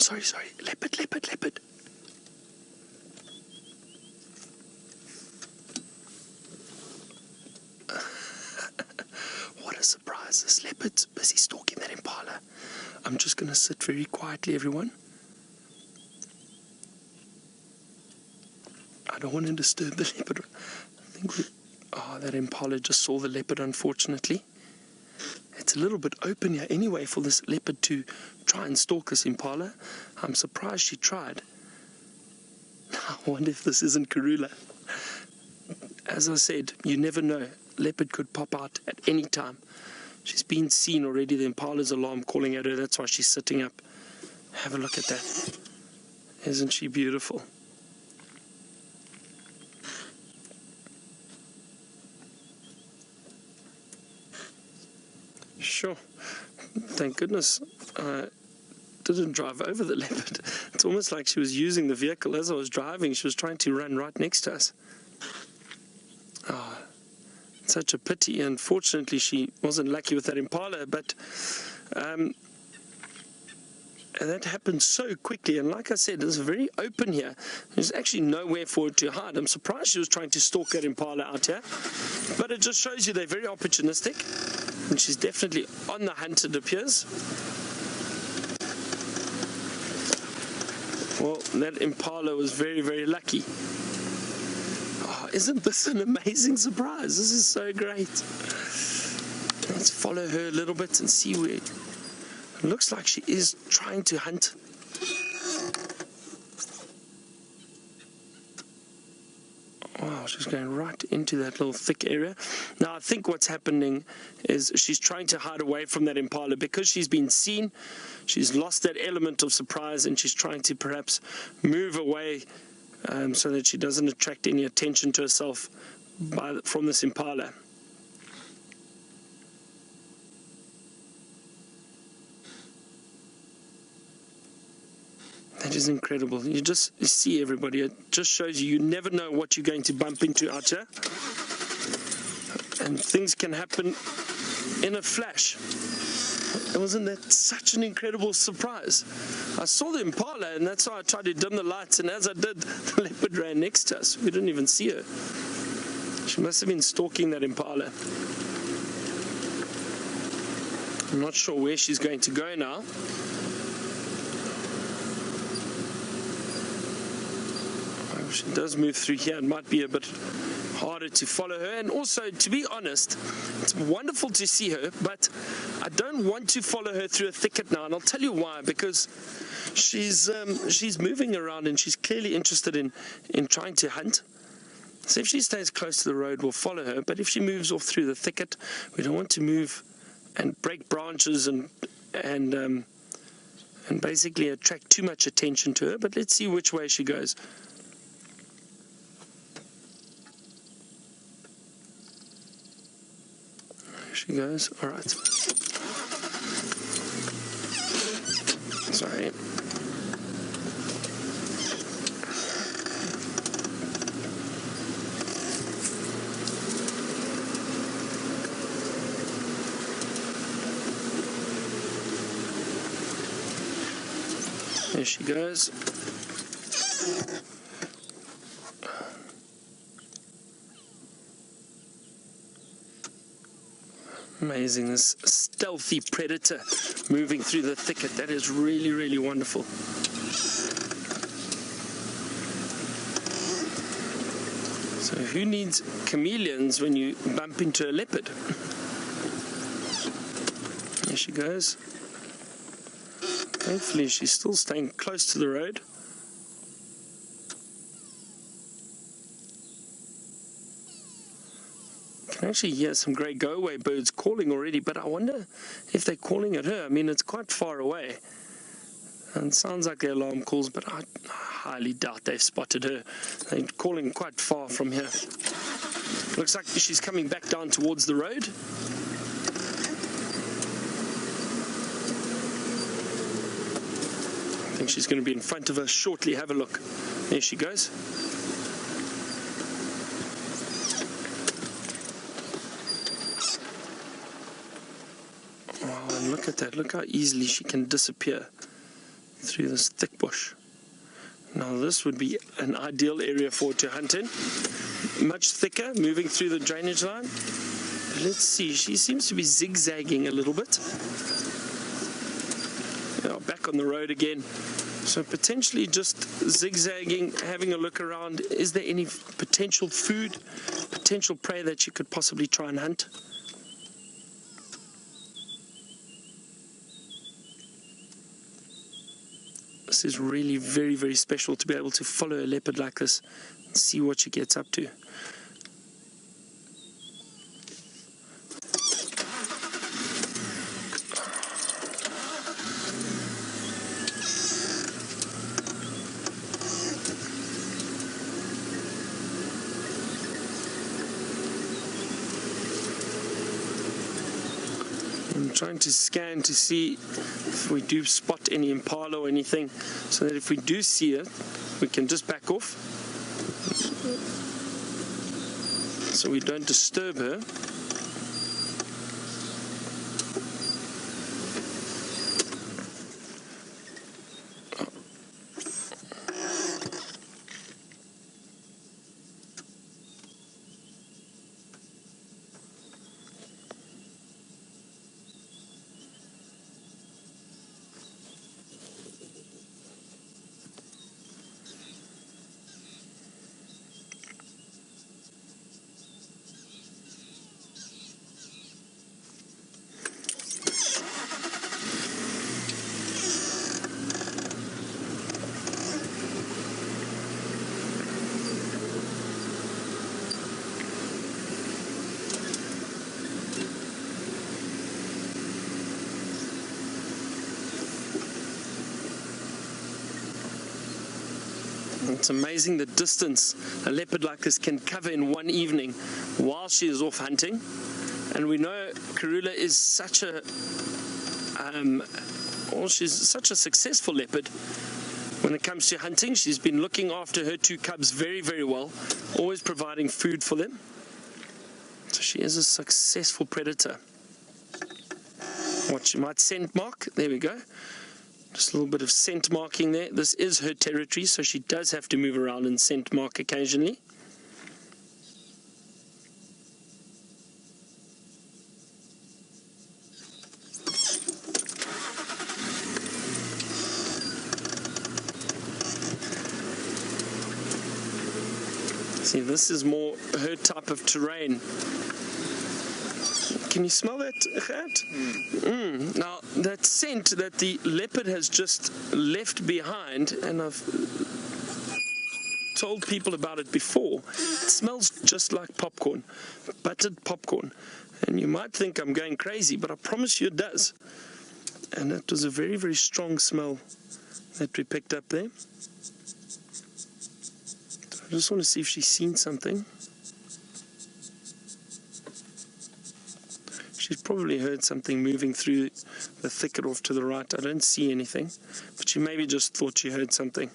Sorry. Leopard. What a surprise. This leopard's busy stalking that impala. I'm just going to sit very quietly, everyone. I don't want to disturb the leopard. I think that impala just saw the leopard, unfortunately. It's a little bit open here anyway for this leopard to try and stalk this impala. I'm surprised she tried. I wonder if this isn't Karula. As I said, you never know. Leopard could pop out at any time. She's been seen already. The impala's alarm calling at her. That's why she's sitting up. Have a look at that. Isn't she beautiful? Sure. Thank goodness I didn't drive over the leopard. It's almost like she was using the vehicle as I was driving. She was trying to run right next to us. Oh, such a pity. Unfortunately, she wasn't lucky with that impala, but that happened so quickly. And like I said, it's very open here. There's actually nowhere for it to hide. I'm surprised she was trying to stalk that impala out here. But it just shows you they're very opportunistic. And she's definitely on the hunt, it appears. Well, that impala was very, very lucky. Oh, isn't this an amazing surprise? This is so great. Let's follow her a little bit and see where... It looks like she is trying to hunt. Wow, she's going right into that little thick area. Now, I think what's happening is she's trying to hide away from that impala because she's been seen. She's lost that element of surprise, and she's trying to perhaps move away so that she doesn't attract any attention to herself from this impala. That is incredible. You see, everybody, it just shows you never know what you're going to bump into out here. And things can happen in a flash. Wasn't that such an incredible surprise? I saw the impala, and that's why I tried to dim the lights, and as I did, the leopard ran next to us. We didn't even see her. She must have been stalking that impala. I'm not sure where she's going to go now. She does move through here. It might be a bit harder to follow her. And also, to be honest, it's wonderful to see her, but I don't want to follow her through a thicket now. And I'll tell you why. Because she's moving around, and she's clearly interested in trying to hunt. So if she stays close to the road, we'll follow her. But if she moves off through the thicket, we don't want to move and break branches and basically attract too much attention to her. But let's see which way she goes. She goes. All right. Sorry. There she goes. Amazing, this stealthy predator moving through the thicket. That is really, really wonderful. So who needs chameleons when you bump into a leopard? There she goes. Thankfully, she's still staying close to the road. I can actually hear some grey go-away birds calling already, but I wonder if they're calling at her. I mean, it's quite far away. And it sounds like their alarm calls, but I highly doubt they've spotted her. They're calling quite far from here. Looks like she's coming back down towards the road. I think she's going to be in front of us shortly. Have a look. There she goes. Wow, and look at that. Look how easily she can disappear. through this thick bush. Now this would be an ideal area for it to hunt in. Much thicker, moving through the drainage line. Let's see, she seems to be zigzagging a little bit. Now back on the road again. So potentially just zigzagging, having a look around. Is there any potential food, potential prey that you could possibly try and hunt? This is really very, very special to be able to follow a leopard like this and see what she gets up to. I'm trying to scan to see if we do spot any impala or anything, so that if we do see it, we can just back off so we don't disturb her. It's amazing the distance a leopard like this can cover in one evening while she is off hunting. And we know Karula is such a she's such a successful leopard when it comes to hunting. She's been looking after her two cubs very, very well, always providing food for them. So she is a successful predator. What, she might scent mark? There we go. Just a little bit of scent marking there. This is her territory, so she does have to move around and scent mark occasionally. See, this is more her type of terrain. Can you smell that, Gert? Now, that scent that the leopard has just left behind, and I've told people about it before, it smells just like popcorn, buttered popcorn. And you might think I'm going crazy, but I promise you it does. And it was a very, very strong smell that we picked up there. So I just want to see if she's seen something. She's probably heard something moving through the thicket off to the right. I don't see anything, but she maybe just thought she heard something.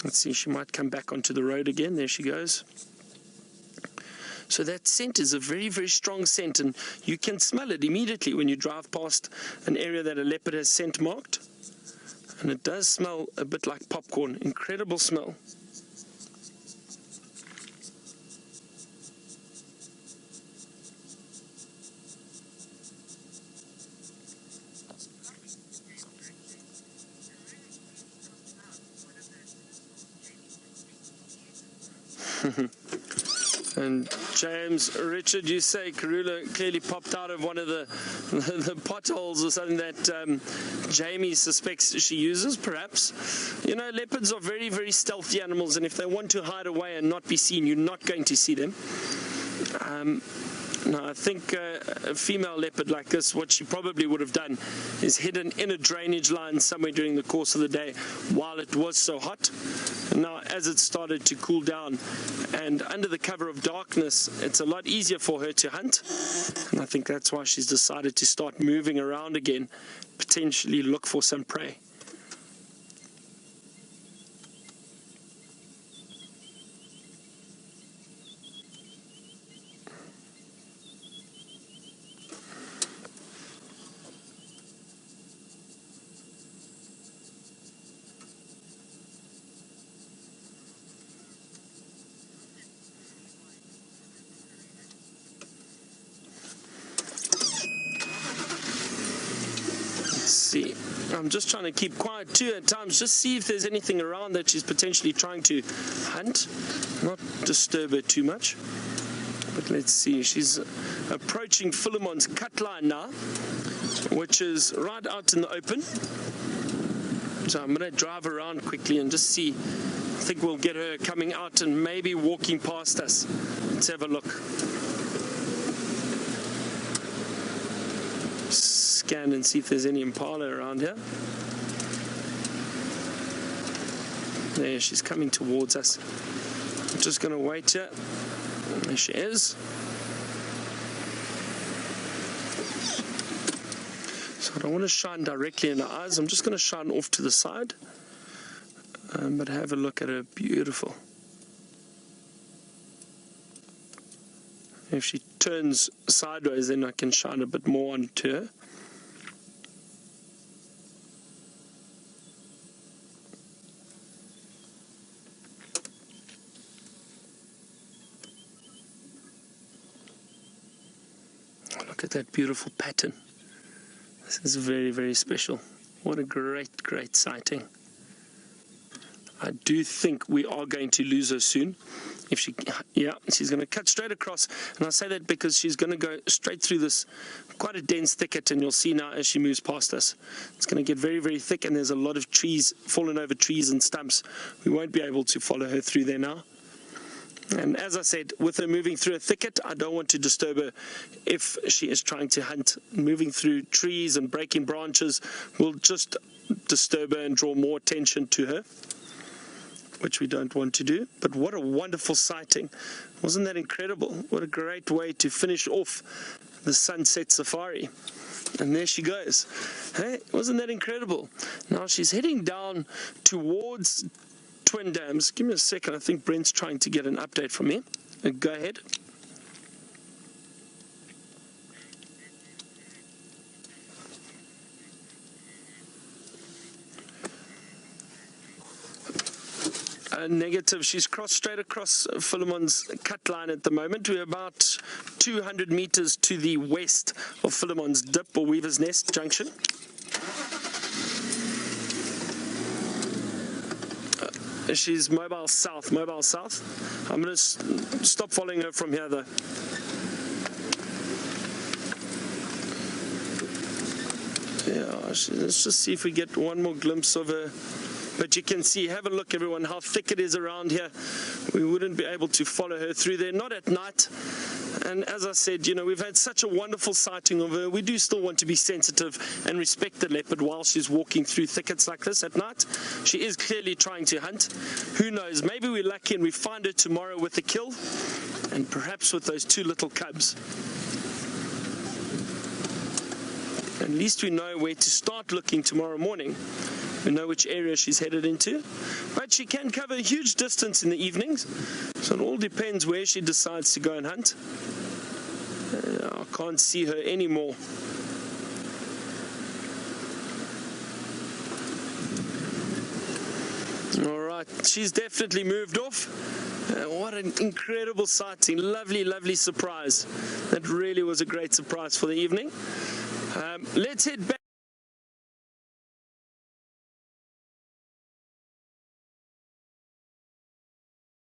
Let's see, she might come back onto the road again. There she goes. So that scent is a very, very strong scent, and you can smell it immediately when you drive past an area that a leopard has scent marked. And it does smell a bit like popcorn. Incredible smell. And James, Richard, you say Karula clearly popped out of one of the potholes or something that Jamie suspects she uses, perhaps. You know, leopards are very, very stealthy animals, and if they want to hide away and not be seen, you're not going to see them. Now, I think a female leopard like this, what she probably would have done is hidden in a drainage line somewhere during the course of the day while it was so hot. And now, as it started to cool down and under the cover of darkness, it's a lot easier for her to hunt. And I think that's why she's decided to start moving around again, potentially look for some prey. see. I'm just trying to keep quiet too at times, just see if there's anything around that she's potentially trying to hunt, not disturb her too much. But let's see, she's approaching Philemon's cut line now, which is right out in the open. So I'm going to drive around quickly and just see. I think we'll get her coming out and maybe walking past us. Let's have a look. Scan and see if there's any impala around here. There, she's coming towards us. I'm just going to wait here. There she is. So I don't want to shine directly in her eyes. I'm just going to shine off to the side. But have a look at her. Beautiful. If she turns sideways, then I can shine a bit more onto her. Look at that beautiful pattern. This is very, very special. What a great, great sighting. I do think we are going to lose her soon. If she, yeah, she's going to cut straight across. And I say that because she's going to go straight through this quite a dense thicket, and you'll see now as she moves past us. It's going to get very, very thick, and there's a lot of trees, fallen over trees and stumps. We won't be able to follow her through there now. And as I said, with her moving through a thicket, I don't want to disturb her if she is trying to hunt. Moving through trees and breaking branches will just disturb her and draw more attention to her, which we don't want to do. But what a wonderful sighting. Wasn't that incredible? What a great way to finish off the sunset safari. And there she goes. Hey, wasn't that incredible? Now she's heading down towards Twin Dams. Give me a second. I think Brent's trying to get an update from me. Go ahead. Negative. She's crossed straight across Philemon's cut line at the moment. We're about 200 meters to the west of Philemon's dip or Weaver's Nest junction. She's mobile south, mobile south. I'm going to stop following her from here though. Yeah, let's just see if we get one more glimpse of her. But you can see, have a look everyone, how thick it is around here. We wouldn't be able to follow her through there, not at night. And as I said, you know, we've had such a wonderful sighting of her. We do still want to be sensitive and respect the leopard while she's walking through thickets like this at night. She is clearly trying to hunt. Who knows, maybe we're lucky and we find her tomorrow with a kill, and perhaps with those two little cubs. At least we know where to start looking tomorrow morning. We know which area she's headed into, but she can cover a huge distance in the evenings, so it all depends where she decides to go and hunt. I can't see her anymore. Alright, she's definitely moved off. What an incredible sighting. Lovely, lovely surprise. That really was a great surprise for the evening. Let's head back.